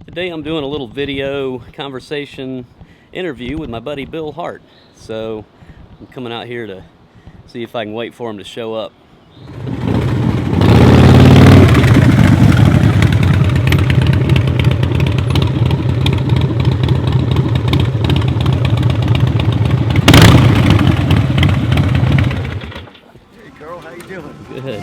Today I'm doing a little video conversation interview with my buddy Bill Hart. So I'm coming out here to see if I can wait for him to show up. Hey Carl, how you doing? Good.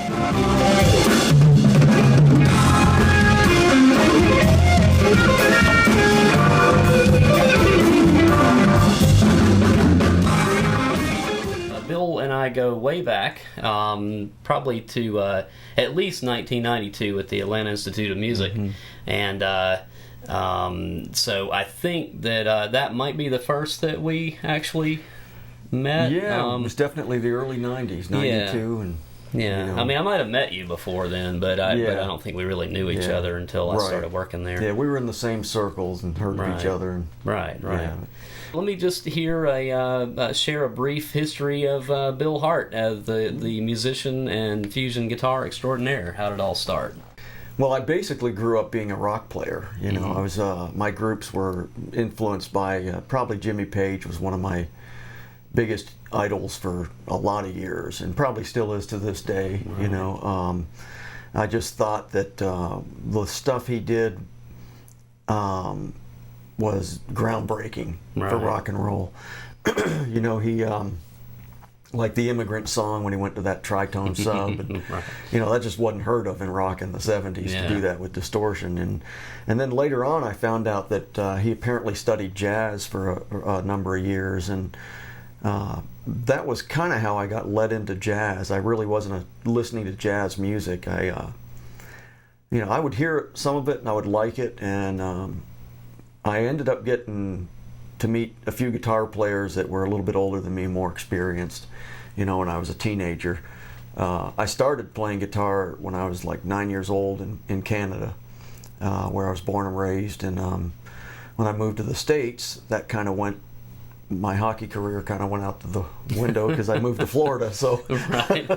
Bill and I go way back, probably to at least 1992 at the Atlanta Institute of Music, and so I think that that might be the first that we actually met. Yeah, it was definitely the early 90s, 92, and yeah. you know. I mean, I might have met you before then, but I don't think we really knew each other until I started working there. Yeah, we were in the same circles and heard of each other. And, Right. Yeah. Let me just share a brief history of Bill Hart as the musician and fusion guitar extraordinaire. How did it all start? Well, I basically grew up being a rock player. You know, I was my groups were influenced by probably Jimmy Page was one of my biggest idols for a lot of years, and probably still is to this day. Right. You know, I just thought that the stuff he did was groundbreaking for rock and roll. You know, he like the Immigrant Song when he went to that tritone sub, and, you know, that just wasn't heard of in rock in the 70s to do that with distortion. And then later on I found out that he apparently studied jazz for a number of years, and that was kind of how I got led into jazz. I really wasn't listening to jazz music. You know, I would hear some of it and I would like it, and I ended up getting to meet a few guitar players that were a little bit older than me, more experienced, you know, when I was a teenager. I started playing guitar when I was like 9 years old in Canada, where I was born and raised, and when I moved to the States, that kind of went, my hockey career kind of went out the window because I moved to Florida. So Right.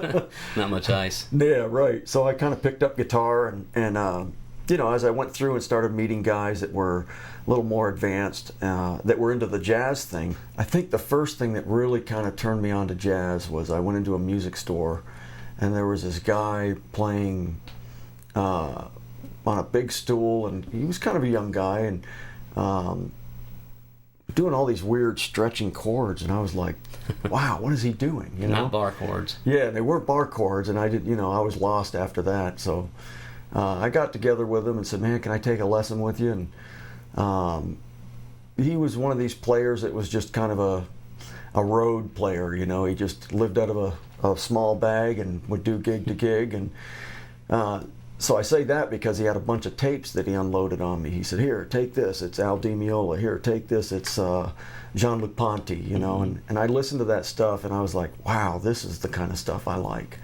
Not much ice. Yeah, right. So I kind of picked up guitar, and you know, as I went through and started meeting guys that were a little more advanced, that were into the jazz thing, I think the first thing that really kind of turned me on to jazz was I went into a music store, and there was this guy playing on a big stool, and he was kind of a young guy, and doing all these weird stretching chords, and I was like, wow, what is he doing? You know? Not bar chords. Yeah, they weren't bar chords, and I was lost after that. So I got together with him and said, man, can I take a lesson with you? And he was one of these players that was just kind of a road player, you know. He just lived out of a small bag and would do gig to gig. And so I say that because he had a bunch of tapes that he unloaded on me. He said, here, take this, it's Al Di Meola. Here, take this, it's Jean-Luc Ponty, you know. And I listened to that stuff, and I was like, wow, this is the kind of stuff I like.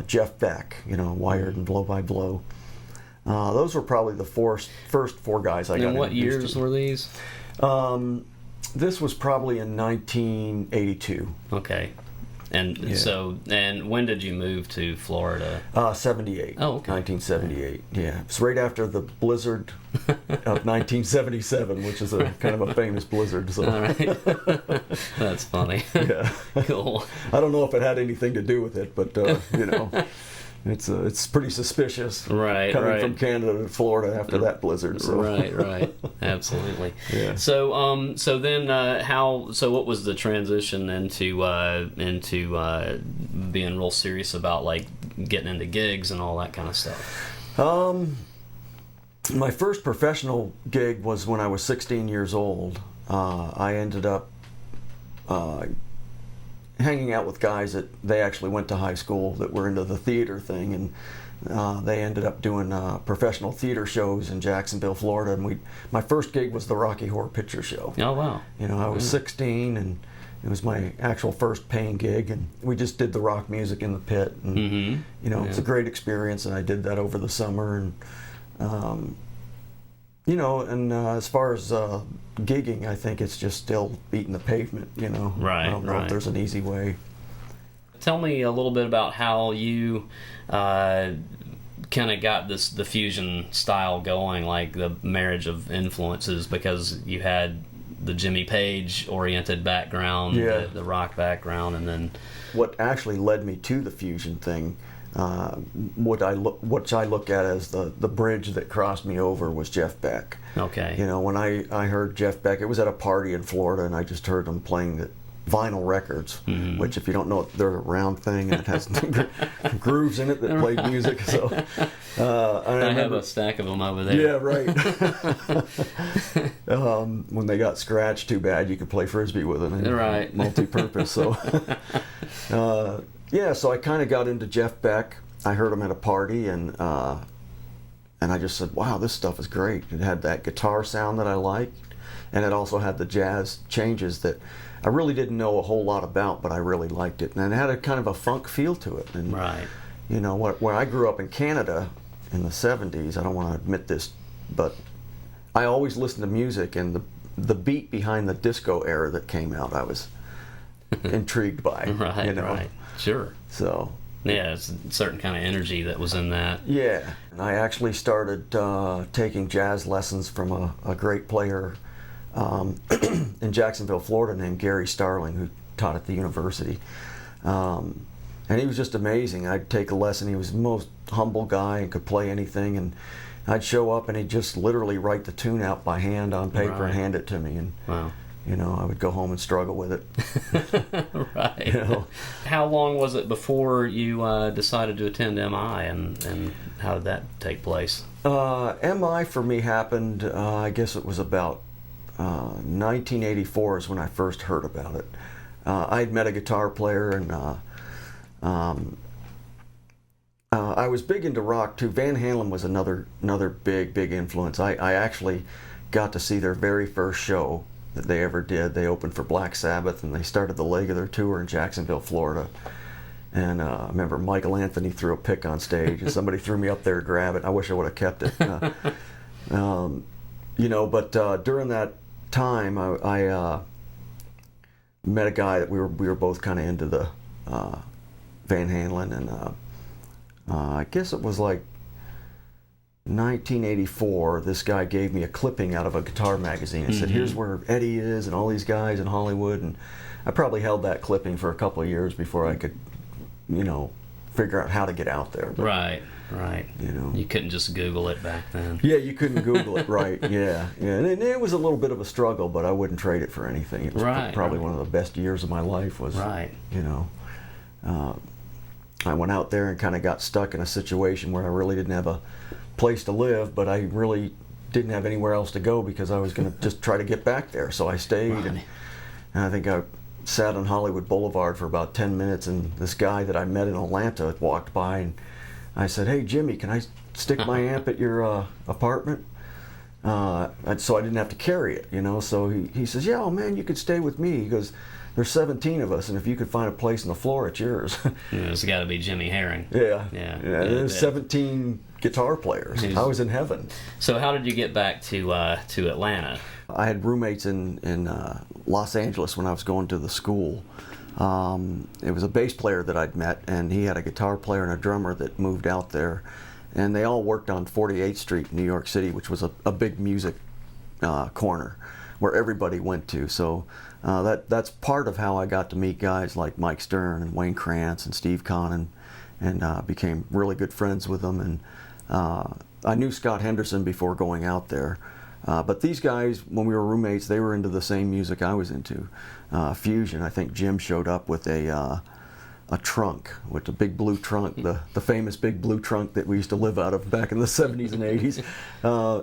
Jeff Beck, you know, Wired and Blow by Blow. Those were probably the first four guys I got. And what years were these? This was probably in 1982. Okay. And so, and when did you move to Florida? 78. Oh, okay. 1978. Yeah, it was right after the blizzard of 1977, which is a kind of a famous blizzard. So. All right. That's funny. Yeah. Cool. I don't know if it had anything to do with it, but you know, it's pretty suspicious. Right. Coming from Canada to Florida after that blizzard. So. Right. Absolutely. Yeah. So so then so what was the transition into being real serious about like getting into gigs and all that kind of stuff? My first professional gig was when I was 16 years old. I ended up hanging out with guys that they actually went to high school that were into the theater thing, and they ended up doing professional theater shows in Jacksonville, Florida. And my first gig was the Rocky Horror Picture Show. Oh wow! You know, I was 16, and it was my actual first paying gig, and we just did the rock music in the pit, and you know, it was a great experience, and I did that over the summer, and you know, and as far as gigging, I think it's just still beating the pavement, you know. Right, I don't know if there's an easy way. Tell me a little bit about how you kind of got the fusion style going, like the marriage of influences, because you had the Jimmy Page oriented background, the rock background, and then what actually led me to the fusion thing, what I look at as the bridge that crossed me over, was Jeff Beck. Okay. You know, when I heard Jeff Beck, it was at a party in Florida, and I just heard him playing the vinyl records, which, if you don't know, they're a round thing and it has grooves in it that play music. So I have a stack of them over there. Yeah, right. When they got scratched, too bad, you could play frisbee with them. Right. Multi-purpose. So, so I kind of got into Jeff Beck. I heard him at a party, and I just said, wow, this stuff is great. It had that guitar sound that I liked, and it also had the jazz changes that I really didn't know a whole lot about, but I really liked it. And it had a kind of a funk feel to it. And, right. You know, where I grew up in Canada in the 70s, I don't want to admit this, but I always listened to music, and the beat behind the disco era that came out, I was intrigued by. Right, you know? right. Sure. So. Yeah, it's a certain kind of energy that was in that. Yeah. And I actually started taking jazz lessons from a great player in Jacksonville, Florida, named Gary Starling, who taught at the university. And he was just amazing. I'd take a lesson. He was the most humble guy and could play anything. And I'd show up, and he'd just literally write the tune out by hand on paper and hand it to me. And, wow. You know, I would go home and struggle with it. Right. You know? How long was it before you decided to attend MI, and how did that take place? MI for me happened, I guess it was about 1984 is when I first heard about it. I had met a guitar player, and I was big into rock too. Van Halen was another big influence. I actually got to see their very first show that they ever did. They opened for Black Sabbath, and they started the leg of their tour in Jacksonville, Florida. And I remember Michael Anthony threw a pick on stage, and somebody threw me up there to grab it. I wish I would have kept it. You know, but during that time, I met a guy that we were both kind of into the Van Halen, and I guess it was like 1984. This guy gave me a clipping out of a guitar magazine and said, "Here's where Eddie is and all these guys in Hollywood." And I probably held that clipping for a couple of years before I could, you know, figure out how to get out there. But, right. You know, you couldn't just Google it back then. Yeah, you couldn't Google it. Right. Yeah. And it was a little bit of a struggle, but I wouldn't trade it for anything. It was probably one of the best years of my life. Was you know, I went out there and kind of got stuck in a situation where I really didn't have a place to live, but I really didn't have anywhere else to go because I was going to just try to get back there. So I stayed, and I think I sat on Hollywood Boulevard for about 10 minutes, and this guy that I met in Atlanta walked by, and I said, "Hey, Jimmy, can I stick my amp at your apartment?" So I didn't have to carry it, you know. So he says, "Yeah, oh man, you could stay with me." He goes, "There's 17 of us, and if you could find a place on the floor, it's yours." It's got to be Jimmy Herring. Yeah. There's 17 guitar players. I was in heaven. So how did you get back to Atlanta? I had roommates in Los Angeles when I was going to the school. It was a bass player that I'd met, and he had a guitar player and a drummer that moved out there, and they all worked on 48th Street in New York City, which was a big music corner where everybody went to. So that's part of how I got to meet guys like Mike Stern and Wayne Krantz and Steve Connon, and became really good friends with them. And I knew Scott Henderson before going out there. But these guys, when we were roommates, they were into the same music I was into, fusion. I think Jim showed up with a trunk, with a big blue trunk, the famous big blue trunk that we used to live out of back in the 70s and 80s.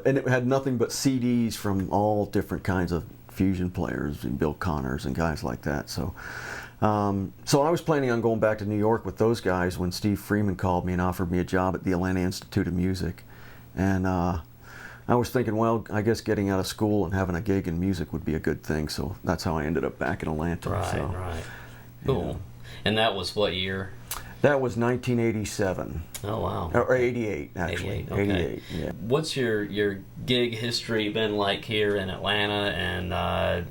And it had nothing but CDs from all different kinds of fusion players, and Bill Connors and guys like that. So I was planning on going back to New York with those guys when Steve Freeman called me and offered me a job at the Atlanta Institute of Music. And I was thinking, well, I guess getting out of school and having a gig in music would be a good thing. So that's how I ended up back in Atlanta. Right. Cool. You know. And that was what year? That was 1987. Oh, wow. Or 88, actually. 88, okay. 88, yeah. What's your gig history been like here in Atlanta?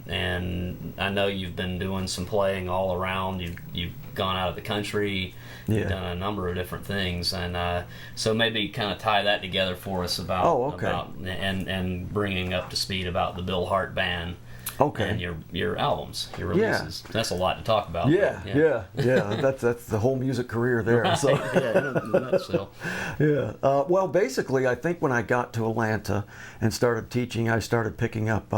And I know you've been doing some playing all around. You've gone out of the country. Yeah. You've done a number of different things, and so maybe kind of tie that together for us about and bringing up to speed about the Bill Hart Band. Okay. And your albums, your releases. Yeah. That's a lot to talk about. Yeah. That's the whole music career there. Right. So. Yeah, in a nutshell. Yeah. Well, basically, I think when I got to Atlanta and started teaching, I started picking up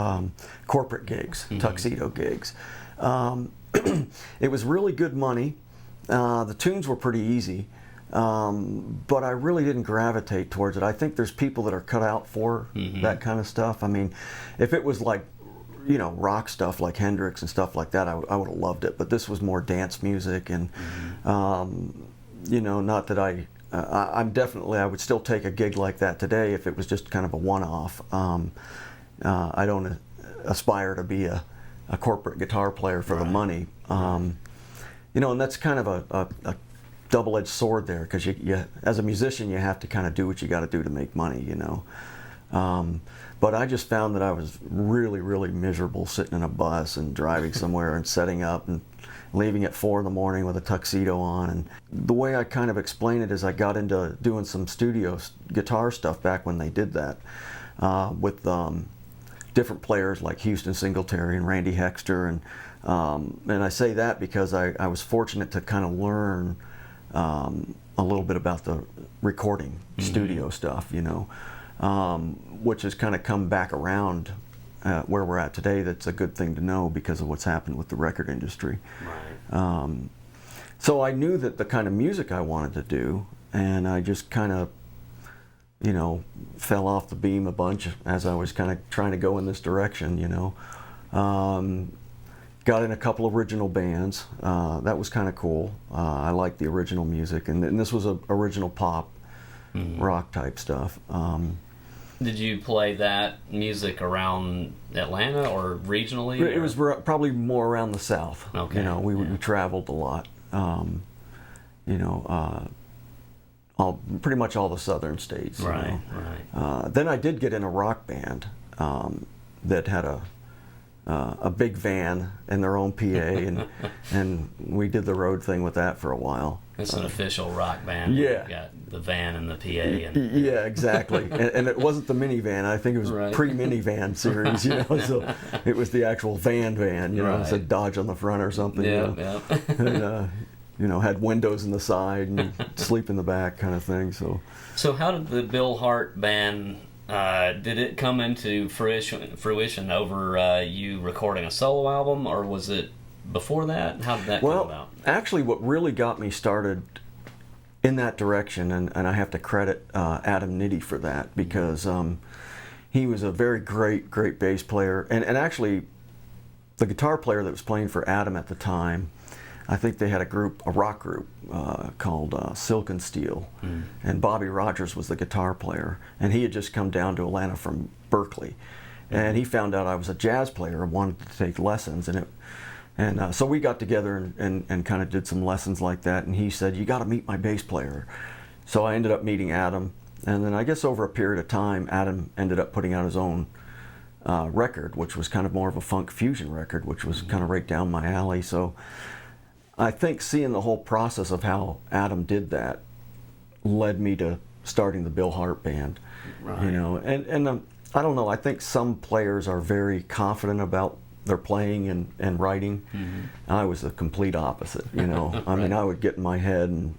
corporate gigs, tuxedo gigs. It was really good money. The tunes were pretty easy, but I really didn't gravitate towards it. I think there's people that are cut out for that kind of stuff. I mean, if it was like, rock stuff like Hendrix and stuff like that, I would have loved it. But this was more dance music, and not that I'm definitely, I would still take a gig like that today if it was just kind of a one-off. I don't aspire to be a corporate guitar player for the money, and that's kind of a double-edged sword there, because you as a musician you have to kind of do what you got to do to make money, But I just found that I was really, really miserable sitting in a bus and driving somewhere and setting up and leaving at 4 in the morning with a tuxedo on. And the way I kind of explain it is I got into doing some studio guitar stuff back when they did that with different players like Houston Singletary and Randy Hexter. And I say that because I was fortunate to kind of learn a little bit about the recording studio stuff, which has kind of come back around where we're at today. That's a good thing to know because of what's happened with the record industry. Right. So I knew that the kind of music I wanted to do, and I just kind of, fell off the beam a bunch as I was kind of trying to go in this direction, Got in a couple original bands. That was kind of cool. I liked the original music, and this was original pop, rock type stuff. Did you play that music around Atlanta or regionally? It was probably more around the South. Okay. We traveled a lot. Pretty much all the southern states. Right. Then I did get in a rock band that had a big van and their own PA, and we did the road thing with that for a while. It's an official rock band. Yeah. You've got the van and the PA. Yeah, exactly. and it wasn't the minivan. I think it was pre-minivan series, So it was the actual van, It said Dodge on the front or something. Yeah. And, had windows in the side and you'd sleep in the back kind of thing. So how did the Bill Hart Band, did it come into fruition over you recording a solo album, or was it before that? How did that come about? Actually, what really got me started in that direction, and I have to credit Adam Nitti for that, because he was a very great bass player. And actually, the guitar player that was playing for Adam at the time, I think they had a rock group called Silk and Steel, and Bobby Rogers was the guitar player, and he had just come down to Atlanta from Berkeley, and he found out I was a jazz player and wanted to take lessons, and so we got together and kind of did some lessons like that, and he said, "You got to meet my bass player." So I ended up meeting Adam, and then I guess over a period of time, Adam ended up putting out his own record, which was kind of more of a funk fusion record, which was kind of right down my alley. So I think seeing the whole process of how Adam did that led me to starting the Bill Hart Band. Right. And I don't know, I think some players are very confident about their playing and writing. I was the complete opposite, I mean, I would get in my head and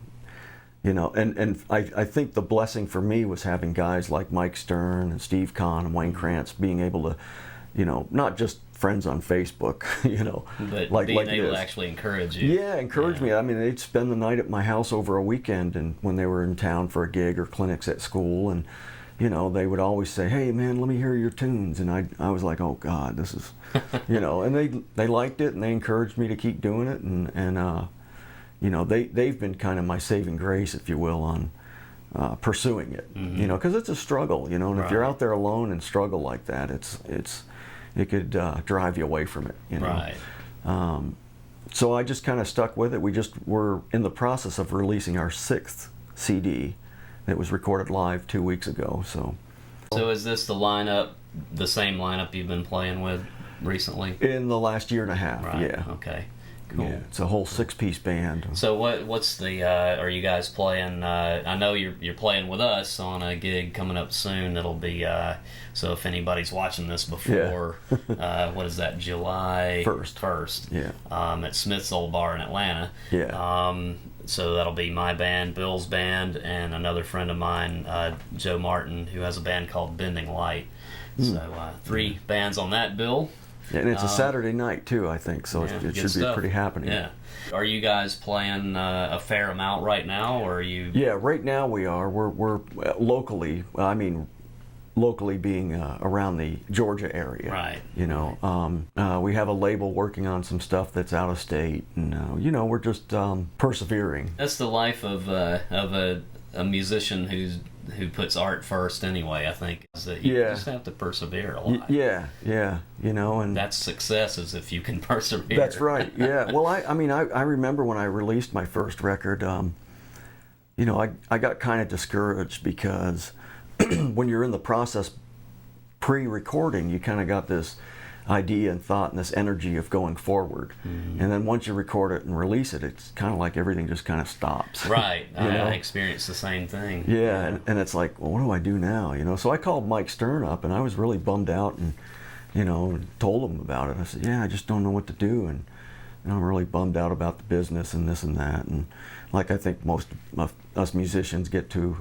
I think the blessing for me was having guys like Mike Stern and Steve Kahn and Wayne Krantz being able to, not just friends on Facebook, but like being like able this. to actually encourage you. Yeah, encourage me. I mean, they'd spend the night at my house over a weekend, and when they were in town for a gig or clinics at school, and they would always say, "Hey, man, let me hear your tunes," and I was like, "Oh God, this is," and they liked it, and they encouraged me to keep doing it, and they've been kind of my saving grace, if you will, on pursuing it, because it's a struggle, and if you're out there alone and struggle like that, it could drive you away from it, Right. So I just kind of stuck with it. We just were in the process of releasing our 6th CD that was recorded live 2 weeks ago. So is this the same lineup you've been playing with recently? In the last year and a half, right. Yeah. Okay. Cool. Yeah, it's a whole 6-piece band. So what's the are you guys playing? I know you're playing with us on a gig coming up soon. It'll be so if anybody's watching this before, what is that? July 1st. Yeah. At Smith's Old Bar in Atlanta. Yeah. So that'll be my band, Bill's band, and another friend of mine, Joe Martin, who has a band called Bending Light. So 3 bands on that bill. And it's a Saturday night too, I think, so it should be pretty happening. Yeah. Are you guys playing a fair amount right now, or are you? Yeah, right now we are. We're locally. I mean, locally being around the Georgia area. Right. You know, we have a label working on some stuff that's out of state, and you know, we're just persevering. That's the life of a musician who puts art first anyway. I think is that you just have to persevere a lot. Yeah, you know, and that's success, is if you can persevere. That's right. Yeah. Well, I mean, I remember when I released my first record, you know, I got kind of discouraged because when you're in the process pre-recording, you kind of got this idea and thought and this energy of going forward. And then once you record it and release it, it's kind of like everything just kind of stops. Right. I experienced the same thing. Yeah, and it's like, well, what do I do now? You know, so I called Mike Stern up, and I was really bummed out, and you know, told him about it. I said, yeah, I just don't know what to do, and you know, I'm really bummed out about the business and this and that, and like I think most of us musicians get to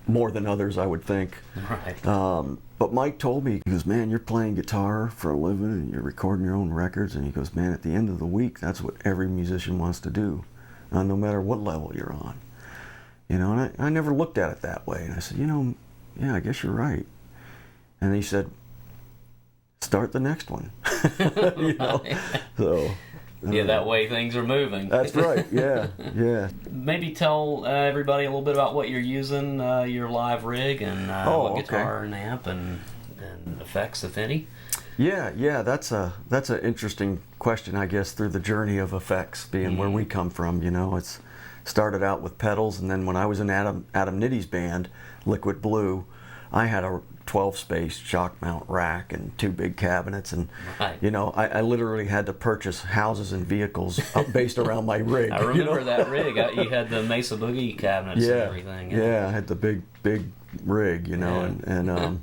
more than others, I would think. Right. But Mike told me, he goes, man, you're playing guitar for a living and you're recording your own records, and he goes, man, at the end of the week, that's what every musician wants to do, no matter what level you're on. You know, and I never looked at it that way. And I said, you know, yeah, I guess you're right. And he said, start the next one. You know, so... Yeah, that way things are moving. That's right, yeah. Maybe tell everybody a little bit about what you're using, your live rig, and what guitar and amp and effects, if any. Yeah, that's an interesting question, I guess, through the journey of effects, being where we come from. You know, it's started out with pedals, and then when I was in Adam Nitty's band, Liquid Blue, I had a 12-space shock mount rack and 2 big cabinets, and you know, I literally had to purchase houses and vehicles based around my rig. I remember that rig. You had the Mesa Boogie cabinets and everything. Yeah, I had the big rig, you know, and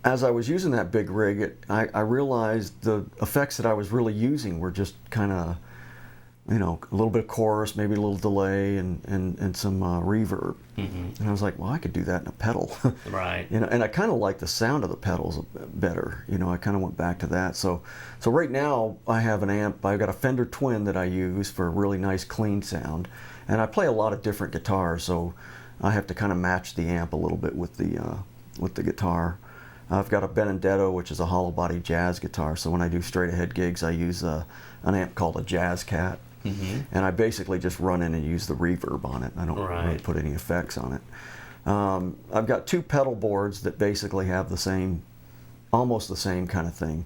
as I was using that big rig, I realized the effects that I was really using were just kind of, you know, a little bit of chorus, maybe a little delay, and some reverb. And I was like, well, I could do that in a pedal. Right. You know, and I kind of like the sound of the pedals better. You know, I kind of went back to that. So right now I have an amp. I've got a Fender Twin that I use for a really nice, clean sound, and I play a lot of different guitars, so I have to kind of match the amp a little bit with the guitar. I've got a Benedetto, which is a hollow body jazz guitar. So when I do straight ahead gigs, I use an amp called a Jazz Cat. And I basically just run in and use the reverb on it. I don't really put any effects on it. I've got 2 pedal boards that basically have almost the same kind of thing.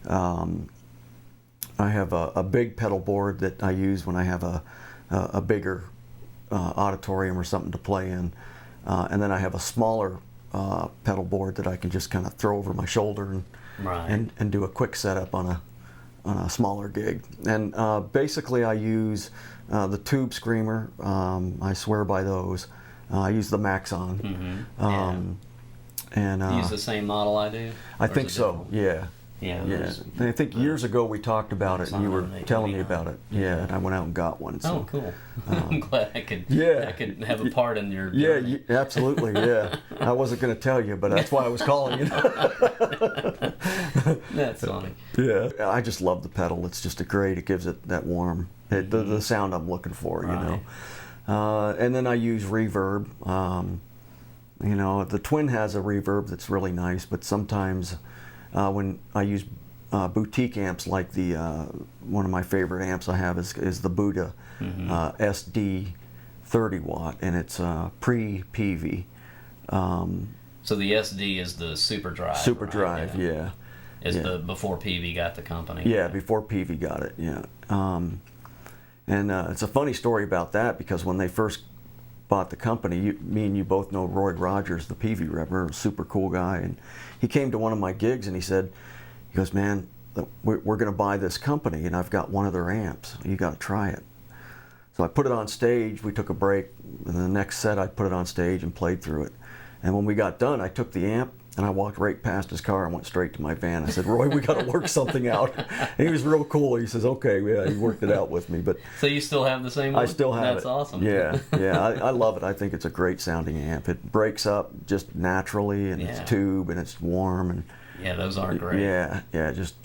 I have a big pedal board that I use when I have a bigger auditorium or something to play in. And then I have a smaller pedal board that I can just kind of throw over my shoulder and do a quick setup on a smaller gig. And basically I use the Tube Screamer. I swear by those. I use the Maxon. And you use the same model I do? I think so, yeah. Yeah. I think years ago we talked about it, and you were telling me about it. Yeah, and I went out and got one. So, oh, cool. I'm glad I could have a part in your journey. Yeah, absolutely, yeah. I wasn't going to tell you, but that's why I was calling you. That's funny. Yeah. I just love the pedal. It's just it gives it that warm, the sound I'm looking for, you know. And then I use reverb. You know, the Twin has a reverb that's really nice, but sometimes when I use boutique amps, like the one of my favorite amps I have is the Buddha SD 30 watt, and it's pre-PV. So the SD is the Super Drive. Super Drive, yeah. Is the before Peavy got the company? Yeah, before Peavy got it. Yeah, and it's a funny story about that because when they first bought the company, me and you both know Roy Rogers, the Peavy Rever, a super cool guy, and he came to one of my gigs and he goes, man, we're going to buy this company and I've got one of their amps. You got to try it. So I put it on stage. We took a break, and the next set I put it on stage and played through it. And when we got done, I took the amp and I walked right past his car and went straight to my van. I said, Roy, we got to work something out. And he was real cool. He says, okay, yeah, he worked it out with me. But so you still have the same one? I still have it. That's awesome. Yeah, I love it. I think it's a great sounding amp. It breaks up just naturally, and it's tube, and it's warm, and yeah, those are great. Yeah, just,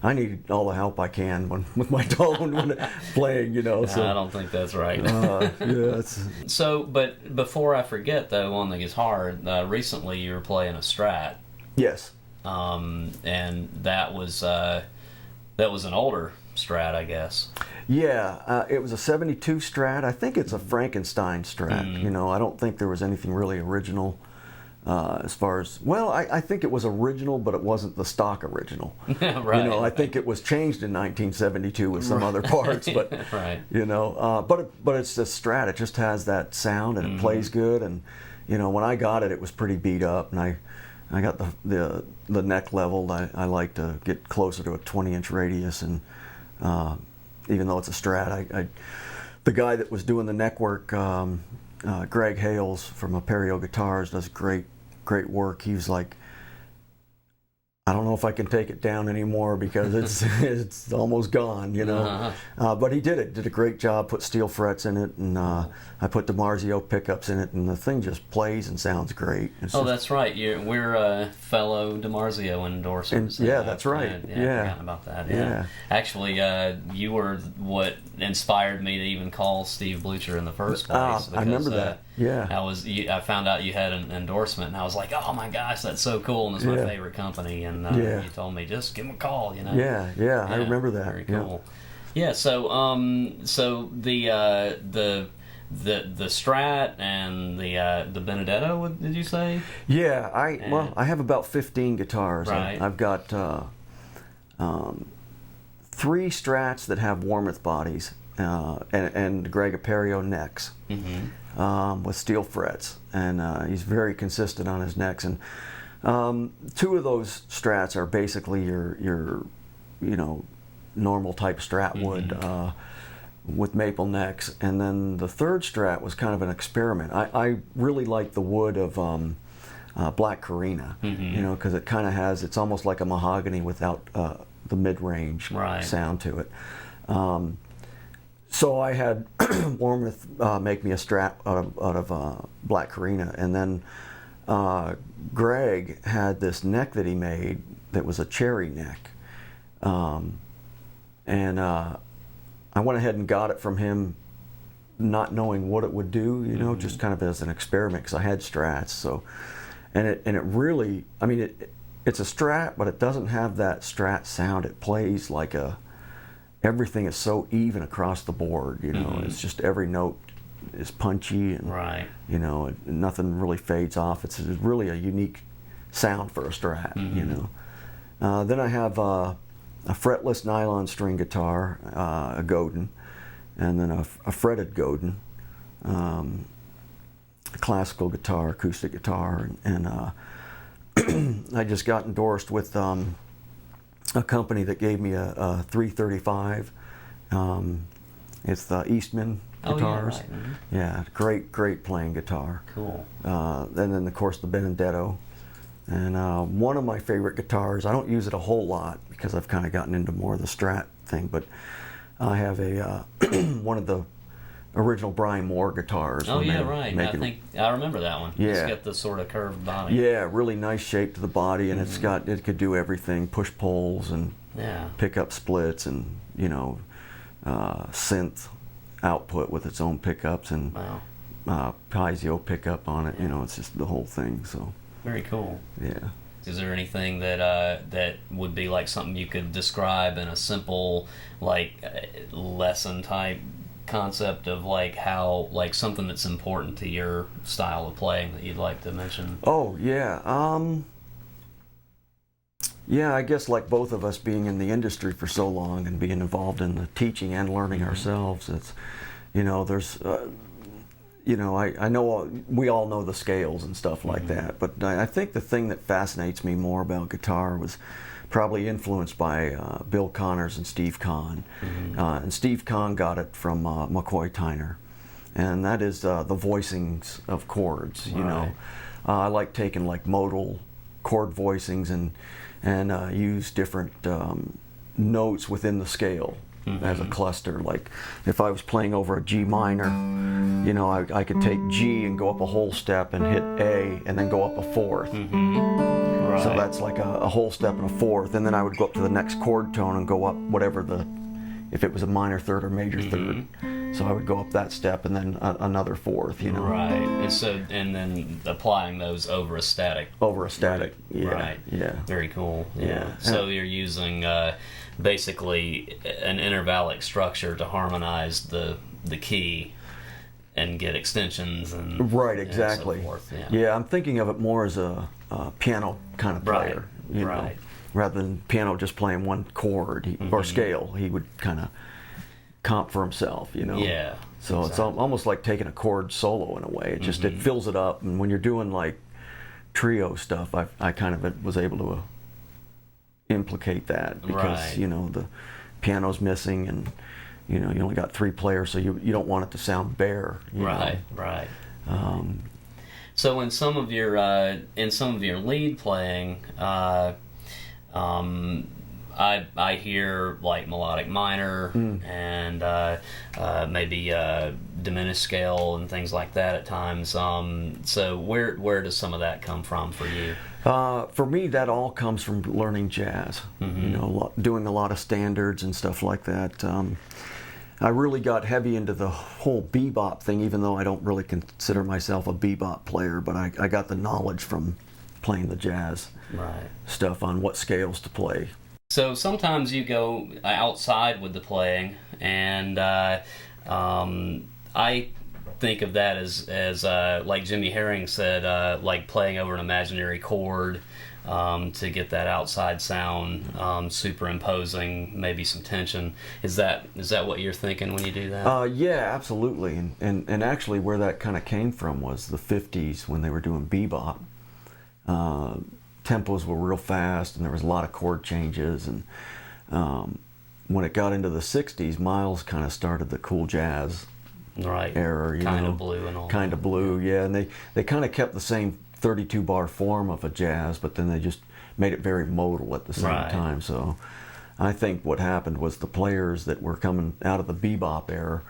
I need all the help I can with my tone when playing, So I don't think that's right. So, but before I forget, though, on the guitar, recently you were playing a Strat. Yes. And that was an older Strat, I guess. Yeah, it was a 72 Strat. I think it's a Frankenstein Strat. I don't think there was anything really original. As far as, well, I think it was original, but it wasn't the stock original. Right. I think it was changed in 1972 with some other parts, but right. But it's the Strat. It just has that sound and it plays good. And when I got it, it was pretty beat up, and I got the neck leveled. I like to get closer to a 20-inch radius, and even though it's a Strat, the guy that was doing the neck work, Greg Hales from Aperio Guitars, does great work. He was like, I don't know if I can take it down anymore because it's almost gone, But he did a great job, put steel frets in it, and I put DiMarzio pickups in it, and the thing just plays and sounds great. That's right. We're fellow DiMarzio endorsers. Yeah, that's right. I've forgotten about that. Yeah. Actually, you were what inspired me to even call Steve Blucher in the first place. Because, I remember that. Yeah. I found out you had an endorsement, and I was like, oh my gosh, that's so cool, and it's my favorite company. And you told me, just give him a call, Yeah, I remember that. Very cool. Yeah. So the Strat and the Benedetto, did you say? Yeah, I have about 15 guitars. Right. I've got 3 Strats that have Warmoth bodies and Greg Aperio necks with steel frets, and he's very consistent on his necks. And 2 of those Strats are basically your normal type Strat wood with maple necks, and then the third Strat was kind of an experiment. I really like the wood of Black Carina, because it kind of has, it's almost like a mahogany without the mid-range sound to it. So I had Warmoth make me a Strat out of Black Carina, and then Greg had this neck that he made that was a cherry neck, and I went ahead and got it from him, not knowing what it would do, just kind of as an experiment, because I had Strats. So, and it really, I mean, it's a Strat, but it doesn't have that Strat sound. It plays like everything is so even across the board. It's just every note is punchy, and nothing really fades off. It's really a unique sound for a Strat. Then I have a fretless nylon string guitar, a Godin, and then a fretted Godin, a classical guitar, acoustic guitar, and I just got endorsed with a company that gave me a 335. It's the Eastman guitars. Yeah, great playing guitar. Cool. And then of course the Benedetto. And one of my favorite guitars, I don't use it a whole lot because I've kind of gotten into more of the Strat thing, but I have a one of the original Brian Moore guitars. Oh yeah, right. I remember that one. Yeah. It's got the sort of curved body. Yeah, really nice shape to the body, and it could do everything: push pulls and pickup splits, and synth output with its own pickups, and piezo pickup on it. It's just the whole thing. So. Very cool. Yeah. Is there anything that would be like something you could describe in a simple lesson type concept of how something that's important to your style of playing that you'd like to mention? Oh yeah. Yeah, I guess like both of us being in the industry for so long and being involved in the teaching and learning ourselves, it's, there's, I know we all know the scales and stuff like that, but I think the thing that fascinates me more about guitar was probably influenced by Bill Connors and Steve Kahn. And Steve Kahn got it from McCoy Tyner, and that is the voicings of chords. I like taking like modal chord voicings and use different notes within the scale as a cluster. Like if I was playing over a G minor, I could take G and go up a whole step and hit A and then go up a fourth. Right. So that's like a whole step and a fourth, and then I would go up to the next chord tone and go up whatever if it was a minor third or major third. So I would go up that step and then another fourth, Right. And then applying those over a static. Over a static. Yeah. Right. Yeah. Very cool. Yeah. So you're using basically an intervallic structure to harmonize the key and get extensions and right. Exactly. And so forth. Yeah. I'm thinking of it more as a piano kind of player. Right. Rather than piano just playing one chord or scale, he would kind of comp for himself, Yeah. So it's almost like taking a chord solo in a way. It just it fills it up, and when you're doing like trio stuff, I kind of was able to implicate that because the piano's missing, and you only got 3 players, so you don't want it to sound bare. Right. So in some of your lead playing, I hear like melodic minor and maybe diminished scale and things like that at times. So where does some of that come from for you? For me, that all comes from learning jazz. Doing a lot of standards and stuff like that. I really got heavy into the whole bebop thing, even though I don't really consider myself a bebop player, but I got the knowledge from playing the jazz stuff on what scales to play. So sometimes you go outside with the playing, and I think of that as like Jimmy Herring said, like playing over an imaginary chord to get that outside sound, superimposing maybe some tension. Is that what you're thinking when you do that? Yeah, absolutely. And actually where that kind of came from was the 50s when they were doing bebop. Tempos were real fast, and there was a lot of chord changes. And when it got into the 60s, Miles kind of started the cool jazz era. Kind of blue and all. Kind of blue, yeah. And they kind of kept the same 32-bar form of a jazz, but then they just made it very modal at the same time. So I think what happened was the players that were coming out of the bebop era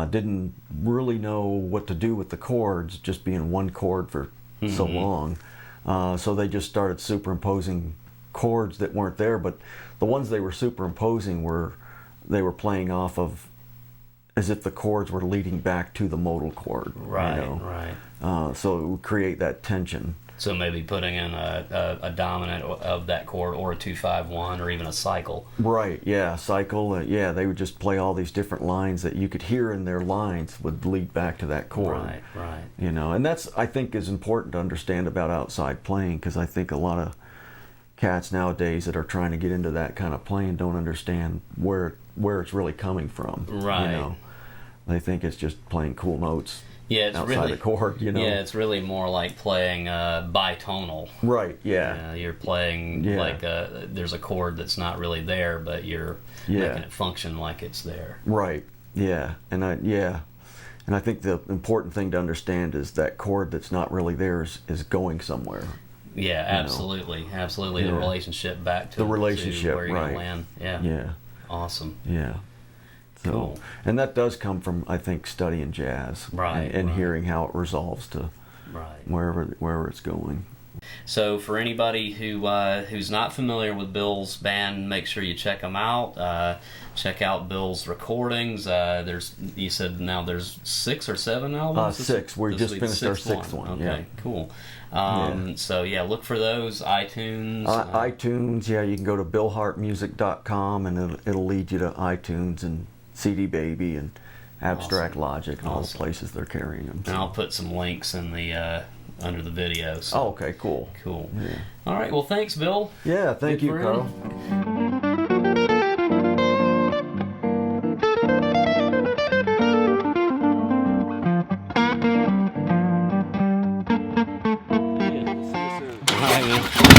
didn't really know what to do with the chords, just being one chord for so long. So they just started superimposing chords that weren't there, but the ones they were superimposing they were playing off of as if the chords were leading back to the modal chord. So it would create that tension. So maybe putting in a dominant of that chord, or a 2-5-1, or even a cycle. Right, yeah, cycle. They would just play all these different lines that you could hear in their lines would lead back to that chord. Right. And that's, I think, is important to understand about outside playing, because I think a lot of cats nowadays that are trying to get into that kind of playing don't understand where it's really coming from. Right. They think it's just playing cool notes. Yeah, it's outside really the chord, Yeah, it's really more like playing bitonal. Right. Yeah. You're playing like there's a chord that's not really there, but you're making it function like it's there. Right. Yeah. And I think the important thing to understand is that chord that's not really there is going somewhere. Yeah, absolutely, absolutely. The relationship back to where you're gonna land. Yeah. Yeah. Awesome. Yeah. So, cool. And that does come from, I think, studying jazz and hearing how it resolves to wherever it's going. So for anybody who's not familiar with Bill's band, make sure you check them out. Check out Bill's recordings. You said now there's 6 or 7 albums? 6. We just finished our 6th one. Okay, cool. So look for those. iTunes. iTunes, you can go to billhartmusic.com and it'll lead you to iTunes and CD Baby and Abstract Logic and all the places they're carrying them. So. And I'll put some links in the under the video. So. Oh, okay, cool. Cool. Yeah. All right. Well, thanks, Bill. Yeah, thank you, Carl. All right, man.